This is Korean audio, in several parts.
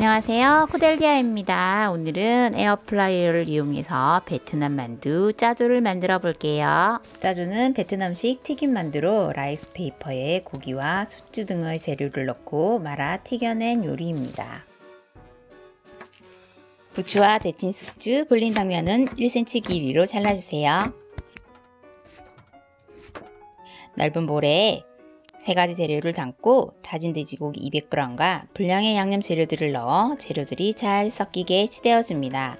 안녕하세요, 코델리아입니다. 오늘은 에어프라이어를 이용해서 베트남 만두 짜조를 만들어 볼게요. 짜조는 베트남식 튀김 만두로 라이스 페이퍼에 고기와 숙주 등의 재료를 넣고 말아 튀겨낸 요리입니다. 부추와 데친 숙주, 불린 당면은 1cm 길이로 잘라주세요. 넓은 볼에 3가지 재료를 담고 다진 돼지고기 200g과 분량의 양념 재료들을 넣어 재료들이 잘 섞이게 치대어줍니다.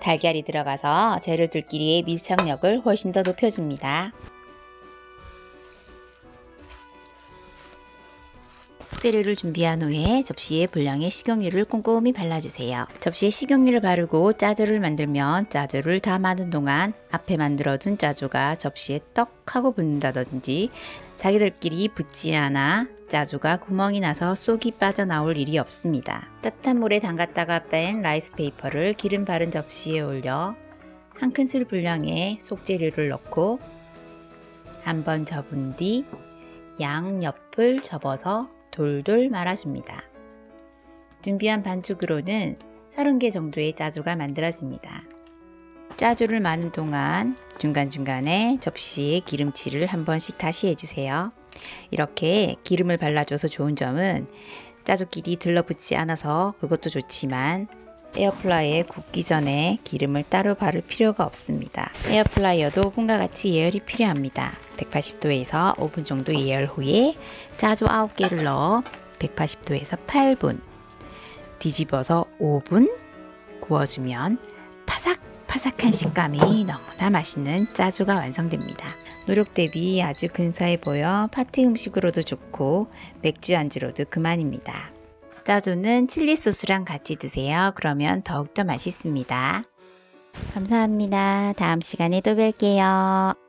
달걀이 들어가서 재료들끼리의 밀착력을 훨씬 더 높여줍니다. 재료를 준비한 후에 접시에 분량의 식용유를 꼼꼼히 발라주세요. 접시에 식용유를 바르고 짜조를 만들면 짜조를 다 마는 동안 앞에 만들어둔 짜조가 접시에 떡 하고 붙는다든지 자기들끼리 붙지 않아 짜조가 구멍이 나서 쏙이 빠져나올 일이 없습니다. 따뜻한 물에 담갔다가 뺀 라이스 페이퍼를 기름 바른 접시에 올려 한 큰술 분량의 속재료를 넣고 한번 접은 뒤 양옆을 접어서 돌돌 말아줍니다. 준비한 반죽으로는 30개 정도의 짜조가 만들어집니다. 짜조를 마는 동안 중간중간에 접시에 기름칠을 한 번씩 다시 해주세요. 이렇게 기름을 발라줘서 좋은 점은 짜조끼리 들러붙지 않아서 그것도 좋지만 에어프라이어에 굽기 전에 기름을 따로 바를 필요가 없습니다. 에어프라이어도 오븐과 같이 예열이 필요합니다. 180도에서 5분 정도 예열 후에 짜조 9개를 넣어 180도에서 8분 뒤집어서 5분 구워주면 바삭바삭한 식감이 너무나 맛있는 짜조가 완성됩니다. 노력 대비 아주 근사해 보여 파티 음식으로도 좋고 맥주 안주로도 그만입니다. 짜조는 칠리 소스랑 같이 드세요. 그러면 더욱더 맛있습니다. 감사합니다. 다음 시간에 또 뵐게요.